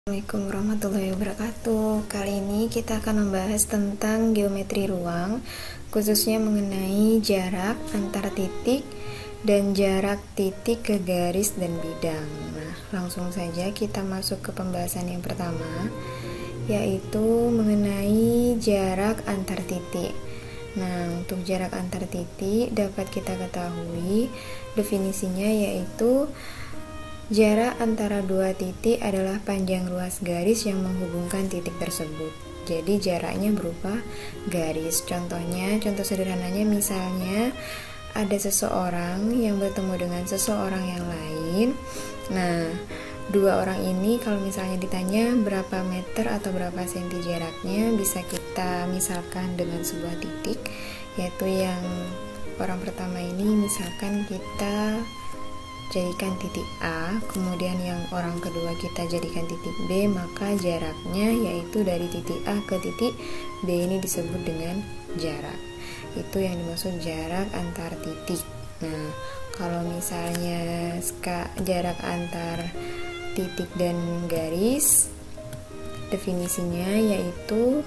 Assalamualaikum warahmatullahi wabarakatuh. Kali ini kita akan membahas tentang geometri ruang, khususnya mengenai jarak antar titik dan jarak titik ke garis dan bidang. Nah, langsung saja kita masuk ke pembahasan yang pertama, yaitu mengenai jarak antar titik. Nah, untuk jarak antar titik dapat kita ketahui definisinya, yaitu jarak antara dua titik adalah panjang ruas garis yang menghubungkan titik tersebut. Jadi jaraknya berupa garis. Contoh sederhananya misalnya ada seseorang yang bertemu dengan seseorang yang lain. Nah, dua orang ini kalau misalnya ditanya berapa meter atau berapa senti jaraknya, bisa kita misalkan dengan sebuah titik, yaitu yang orang pertama ini misalkan kita jadikan titik A, kemudian yang orang kedua kita jadikan titik B, maka jaraknya yaitu dari titik A ke titik B ini disebut dengan jarak. Itu yang dimaksud jarak antar titik. Nah, kalau misalnya jarak antar titik dan garis, definisinya yaitu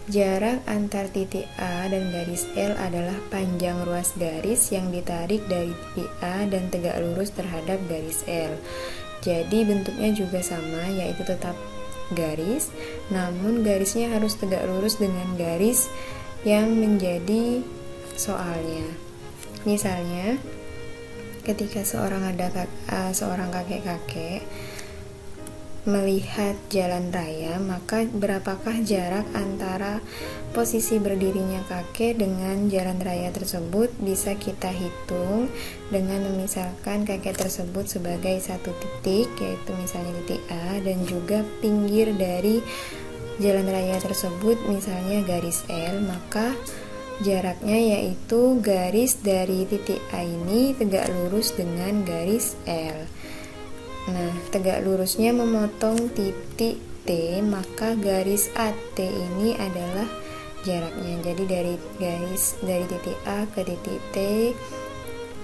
jarak antar titik A dan garis L adalah panjang ruas garis yang ditarik dari titik A dan tegak lurus terhadap garis L. Jadi bentuknya juga sama, yaitu tetap garis, namun garisnya harus tegak lurus dengan garis yang menjadi soalnya. Misalnya, ketika seorang kakek-kakek melihat jalan raya, maka berapakah jarak antara posisi berdirinya kakek dengan jalan raya tersebut bisa kita hitung dengan memisalkan kakek tersebut sebagai satu titik, yaitu misalnya titik A, dan juga pinggir dari jalan raya tersebut misalnya garis L, maka jaraknya yaitu garis dari titik A ini tegak lurus dengan garis L. Nah, tegak lurusnya memotong titik T, maka garis AT ini adalah jaraknya. Jadi dari titik A ke titik T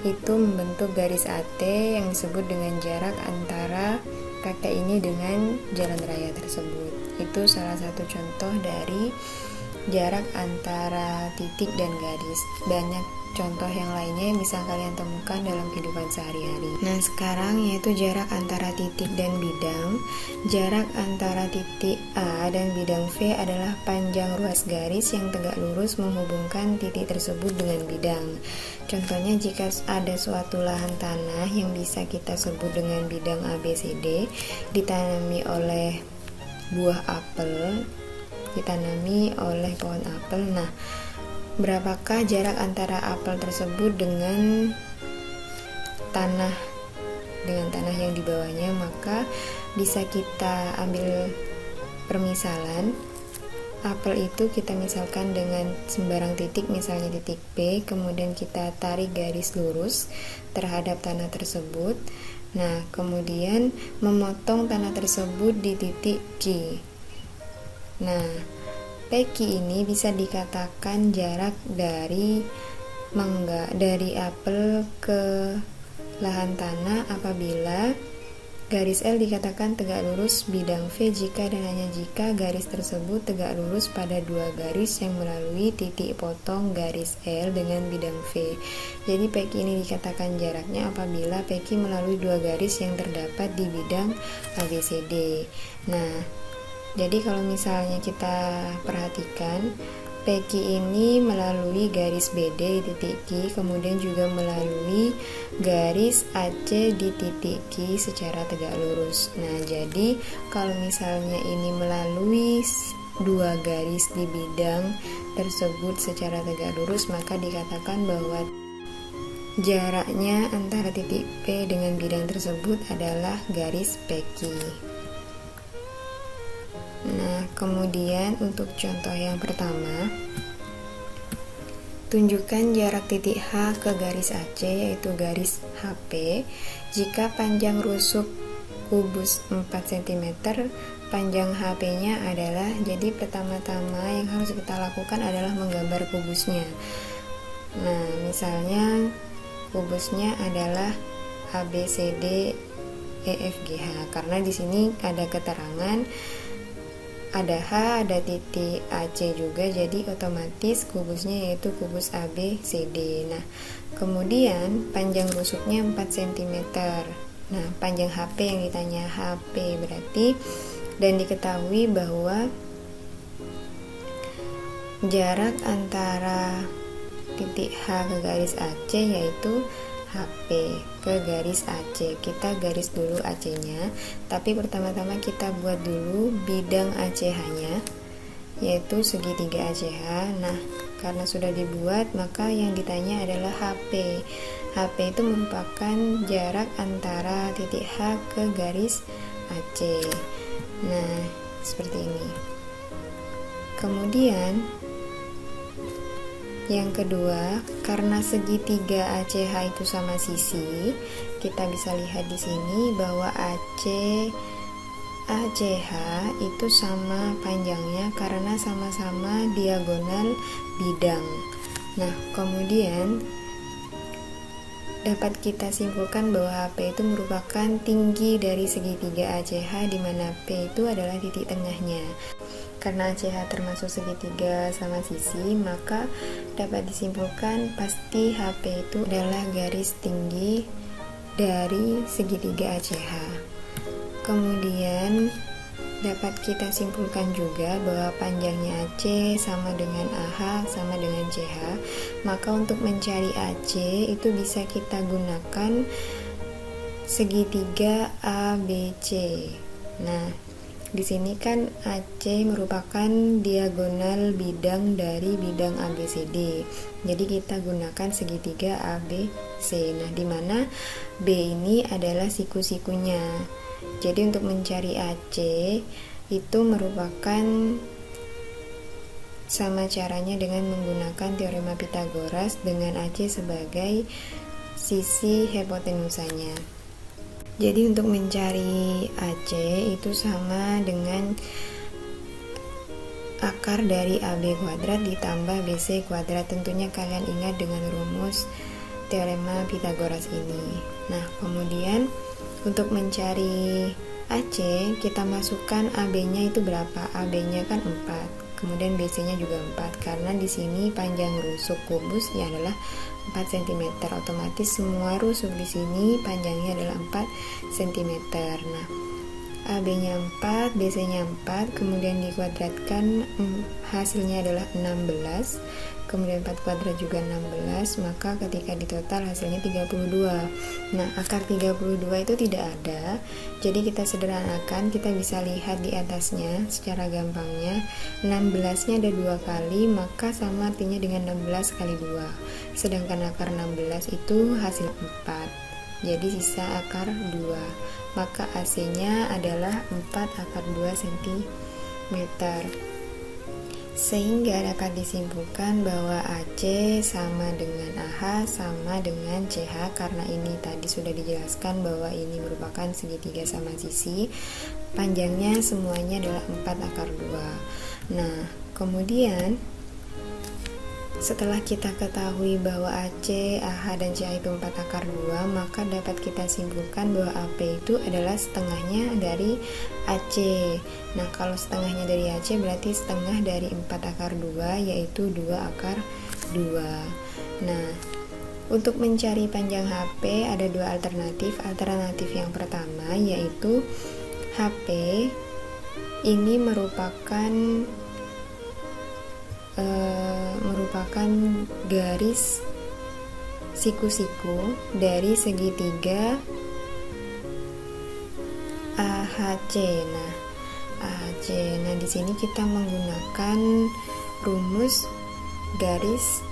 itu membentuk garis AT yang disebut dengan jarak antara kakek ini dengan jalan raya tersebut. Itu salah satu contoh dari jarak antara titik dan garis. Banyak contoh yang lainnya yang bisa kalian temukan dalam kehidupan sehari-hari. Nah, sekarang yaitu jarak antara titik dan bidang. Jarak antara titik A dan bidang V adalah panjang ruas garis yang tegak lurus menghubungkan titik tersebut dengan bidang. Contohnya, jika ada suatu lahan tanah yang bisa kita sebut dengan bidang ABCD, ditanami oleh buah apel, ditanami oleh pohon apel. Nah, berapakah jarak antara apel tersebut dengan tanah yang di bawahnya? Maka bisa kita ambil permisalan. Apel itu kita misalkan dengan sembarang titik, misalnya titik B, kemudian kita tarik garis lurus terhadap tanah tersebut. Nah, kemudian memotong tanah tersebut di titik Q. Nah, PQ ini bisa dikatakan jarak dari apel ke lahan tanah apabila garis L dikatakan tegak lurus bidang V jika dan hanya jika garis tersebut tegak lurus pada dua garis yang melalui titik potong garis L dengan bidang V. Jadi PQ ini dikatakan jaraknya apabila PQ melalui dua garis yang terdapat di bidang ABCD. Nah, jadi kalau misalnya kita perhatikan, PQ ini melalui garis BD di titik Q, kemudian juga melalui garis AC di titik Q secara tegak lurus. Nah, jadi kalau misalnya ini melalui dua garis di bidang tersebut secara tegak lurus, maka dikatakan bahwa jaraknya antara titik P dengan bidang tersebut adalah garis PQ. Nah, kemudian untuk contoh yang pertama, tunjukkan jarak titik H ke garis AC, yaitu garis HP, jika panjang rusuk kubus 4 cm, panjang HP-nya adalah, jadi pertama-tama yang harus kita lakukan adalah menggambar kubusnya. Nah, misalnya kubusnya adalah ABCD EFGH, karena di sini ada keterangan ada H, ada titik AC juga, jadi otomatis kubusnya yaitu kubus ABCD. Nah, kemudian panjang rusuknya 4 cm. Nah, panjang HP yang ditanya HP berarti, dan diketahui bahwa jarak antara titik H ke garis AC yaitu HP ke garis AC. Kita garis dulu AC-nya, tapi pertama-tama kita buat dulu bidang ACH-nya, yaitu segitiga ACH. Nah, karena sudah dibuat, maka yang ditanya adalah HP. HP itu merupakan jarak antara titik H ke garis AC. Nah, seperti ini. Kemudian yang kedua, karena segitiga ACH itu sama sisi, kita bisa lihat di sini bahwa ACH itu sama panjangnya karena sama-sama diagonal bidang. Nah, kemudian dapat kita simpulkan bahwa HP itu merupakan tinggi dari segitiga ACH, di mana P itu adalah titik tengahnya. Karena ACH termasuk segitiga sama sisi, maka dapat disimpulkan pasti HP itu adalah garis tinggi dari segitiga ACH. Kemudian dapat kita simpulkan juga bahwa panjangnya AC sama dengan AH sama dengan CH. Maka untuk mencari AC itu bisa kita gunakan segitiga ABC. Nah, di sini kan AC merupakan diagonal bidang dari bidang ABCD. Jadi kita gunakan segitiga ABC. Nah, di mana B ini adalah siku-sikunya. Jadi untuk mencari AC itu merupakan sama caranya dengan menggunakan teorema Pythagoras dengan AC sebagai sisi hipotenusanya. Jadi untuk mencari AC itu sama dengan akar dari AB kuadrat ditambah BC kuadrat. Tentunya kalian ingat dengan rumus teorema Pythagoras ini. Nah, kemudian untuk mencari AC kita masukkan AB-nya itu berapa? AB-nya kan 4. Kemudian BC-nya juga 4, karena di sini panjang rusuk kubusnya adalah 4 cm. Otomatis semua rusuk di sini panjangnya adalah 4 cm. Nah, AB-nya 4, BC-nya 4, kemudian dikuadratkan, hasilnya adalah 16. Kemudian 4 kuadrat juga 16, maka ketika ditotal hasilnya 32. Nah, akar 32 itu tidak ada, jadi kita sederhanakan, kita bisa lihat di atasnya secara gampangnya. 16 nya ada 2 kali, maka sama artinya dengan 16 kali 2. Sedangkan akar 16 itu hasil 4, jadi sisa akar 2. Maka AC nya adalah 4 akar 2 cm. Sehingga dapat disimpulkan bahwa AC sama dengan AH sama dengan CH, karena ini tadi sudah dijelaskan bahwa ini merupakan segitiga sama sisi, panjangnya semuanya adalah 4 akar 2. Nah, kemudian setelah kita ketahui bahwa AC, AH, dan CH itu 4 akar 2, maka dapat kita simpulkan bahwa AP itu adalah setengahnya dari AC. Nah, kalau setengahnya dari AC berarti setengah dari 4 akar 2, yaitu 2 akar 2. Nah, untuk mencari panjang HP ada 2 alternatif. Alternatif yang pertama yaitu HP ini merupakan garis siku-siku dari segitiga AHC. Nah, AHC. Nah, di sini kita menggunakan rumus garis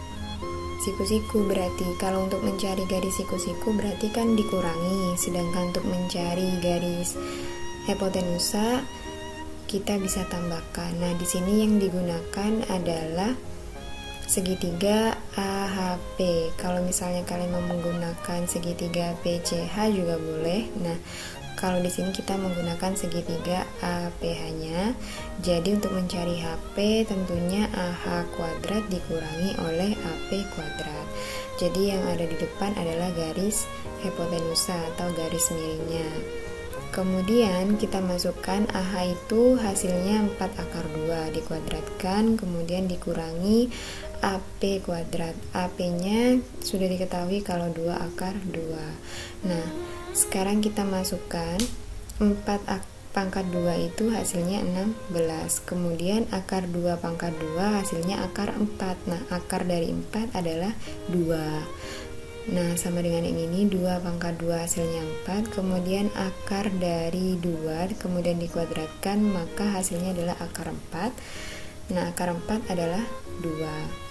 siku-siku. Berarti kalau untuk mencari garis siku-siku berarti kan dikurangi, sedangkan untuk mencari garis hipotenusa kita bisa tambahkan. Nah, di sini yang digunakan adalah segitiga AHP. Kalau misalnya kalian mau menggunakan segitiga PCH juga boleh. Nah, kalau di sini kita menggunakan segitiga APH-nya. Jadi untuk mencari HP tentunya AH kuadrat dikurangi oleh AP kuadrat. Jadi yang ada di depan adalah garis hipotenusa atau garis miringnya. kemudian kita masukkan AH itu hasilnya 4 akar 2 dikuadratkan, kemudian dikurangi AP kuadrat. AP-nya sudah diketahui kalau 2 akar 2. Nah, sekarang kita masukkan 4 pangkat 2 itu hasilnya 16. Kemudian akar 2 pangkat 2 hasilnya akar 4. Nah, akar dari 4 adalah 2. Nah, sama dengan yang ini, 2 pangkat 2 hasilnya 4. Kemudian akar dari 2 kemudian dikuadratkan, maka hasilnya adalah akar 4. Nah, akar 4 adalah 2.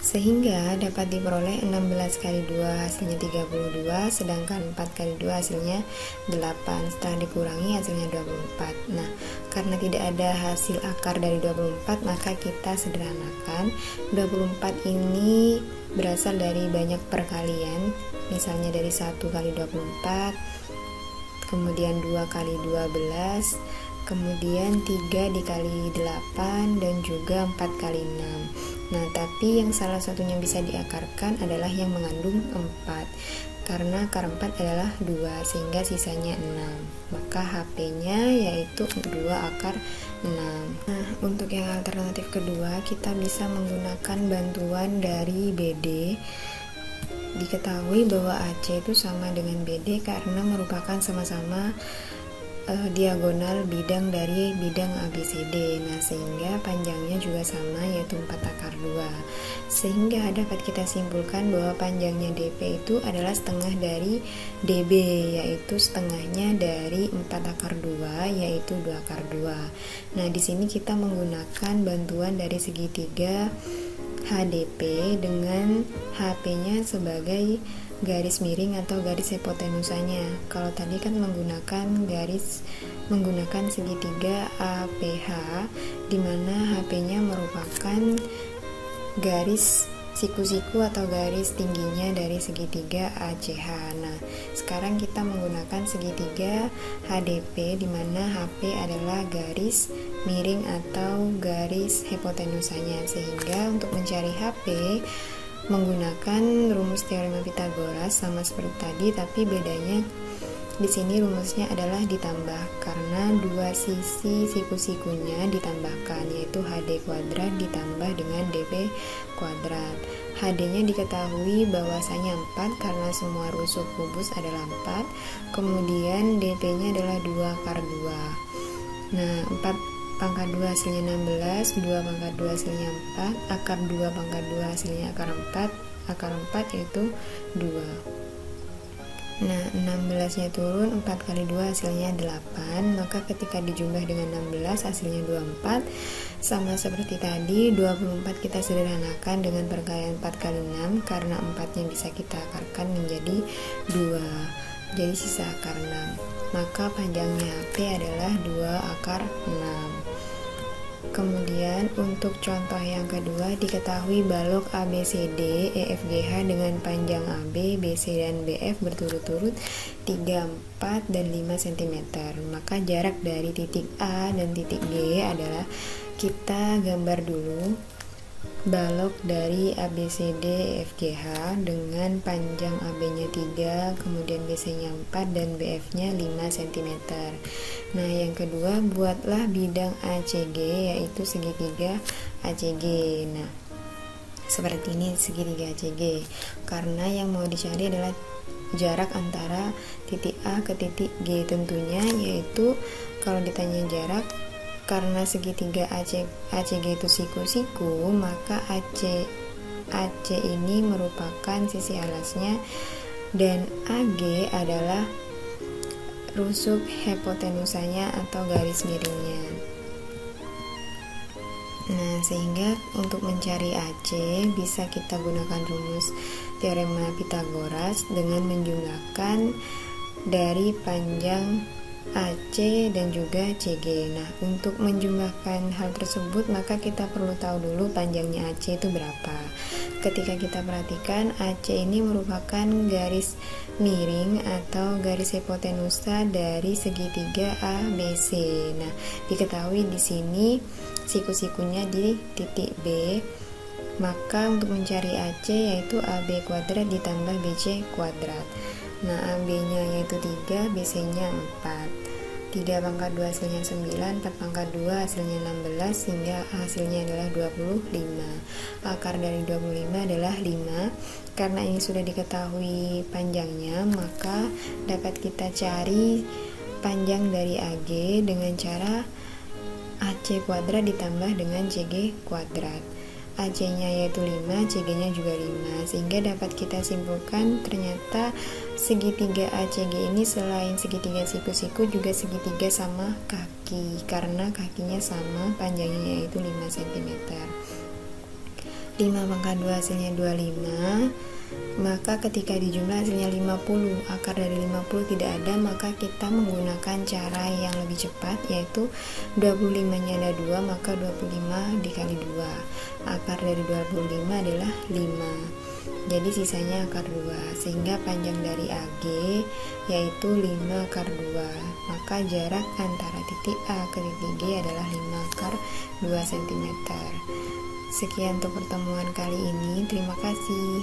Sehingga dapat diperoleh 16 kali 2 hasilnya 32, sedangkan 4 kali 2 hasilnya 8. Setelah dikurangi hasilnya 24. Nah, karena tidak ada hasil akar dari 24, maka kita sederhanakan. 24 ini berasal dari banyak perkalian, misalnya dari 1 kali 24, kemudian 2 kali 12, kemudian 3 dikali 8, dan juga 4 kali 6. Nah, tapi yang salah satunya bisa diakarkan adalah yang mengandung 4, karena akar 4 adalah 2, sehingga sisanya 6. Maka HP-nya yaitu 2 akar 6. Nah, untuk yang alternatif kedua, kita bisa menggunakan bantuan dari BD. Diketahui bahwa AC itu sama dengan BD karena merupakan sama-sama diagonal bidang dari bidang ABCD. Nah, sehingga panjangnya juga sama, yaitu 4 akar 2. Sehingga dapat kita simpulkan bahwa panjangnya DP itu adalah setengah dari DB, yaitu setengahnya dari 4 akar 2, yaitu 2 akar 2. Nah, di sini kita menggunakan bantuan dari segitiga HDP dengan HP-nya sebagai garis miring atau garis hipotenusanya. Kalau tadi kan menggunakan segitiga APH, di mana HP-nya merupakan garis siku-siku atau garis tingginya dari segitiga ACH. Nah, sekarang kita menggunakan segitiga HDP, di mana HP adalah garis miring atau garis hipotenusanya. Sehingga untuk mencari HP menggunakan rumus teorema Pitagoras sama seperti tadi, tapi bedanya di sini rumusnya adalah ditambah, karena dua sisi siku-sikunya ditambahkan, yaitu HD kuadrat ditambah dengan DP kuadrat. HD-nya diketahui bahwasanya 4 karena semua rusuk kubus adalah 4. Kemudian DP-nya adalah 2 akar 2. Nah, 4 pangkat 2 hasilnya 16, 2 pangkat 2 hasilnya 4, akar 2 pangkat 2 hasilnya akar 4 yaitu 2. Nah, 16 nya turun, 4 kali 2 hasilnya 8, maka ketika dijumlah dengan 16 hasilnya 24. Sama seperti tadi, 24 kita sederhanakan dengan perkalian 4 kali 6, karena 4 nya bisa kita akarkan menjadi 2, jadi sisa akar 6. Maka panjangnya AP adalah 2 akar 6. Kemudian untuk contoh yang kedua, diketahui balok ABCD EFGH dengan panjang AB, BC dan BF berturut-turut 3, 4, dan 5 cm. Maka jarak dari titik A dan titik G adalah, kita gambar dulu balok dari ABCD EFGH dengan panjang AB-nya 3, kemudian BC-nya 4, dan BF-nya 5 cm. Nah, yang kedua, buatlah bidang ACG, yaitu segitiga ACG. Nah, seperti ini segitiga ACG, karena yang mau dicari adalah jarak antara titik A ke titik G tentunya, yaitu kalau ditanya jarak, karena segitiga ACG itu siku-siku, maka AC ini merupakan sisi alasnya, dan AG adalah rusuk hipotenusanya atau garis miringnya. Nah, sehingga untuk mencari AC bisa kita gunakan rumus teorema Pitagoras dengan menjumlahkan dari panjang AC dan juga CG. Nah, untuk menjumlahkan hal tersebut, maka kita perlu tahu dulu panjangnya AC itu berapa. Ketika kita perhatikan, AC ini merupakan garis miring atau garis hipotenusa dari segitiga ABC. Nah, diketahui di sini siku-sikunya di titik B. Maka untuk mencari AC yaitu AB kuadrat ditambah BC kuadrat. Nah, AB-nya yaitu 3, BC-nya 4. 3 pangkat 2 hasilnya 9, 4 pangkat 2 hasilnya 16, sehingga hasilnya adalah 25. Akar dari 25 adalah 5. Karena ini sudah diketahui panjangnya, maka dapat kita cari panjang dari AG dengan cara AC kuadrat ditambah dengan CG kuadrat. AC-nya yaitu 5, CG-nya juga 5, sehingga dapat kita simpulkan ternyata segitiga ACG ini selain segitiga siku-siku juga segitiga sama kaki, karena kakinya sama, panjangnya yaitu 5 cm. 5 pangkat 2 hasilnya 25, maka ketika dijumlah hasilnya 50, akar dari 50 tidak ada, maka kita menggunakan cara yang lebih cepat, yaitu 25 nya ada 2, maka 25 dikali 2, akar dari 25 adalah 5, jadi sisanya akar 2, sehingga panjang dari AG yaitu 5 akar 2, maka jarak antara titik A ke titik G adalah 5 akar 2 cm. Sekian untuk pertemuan kali ini, terima kasih.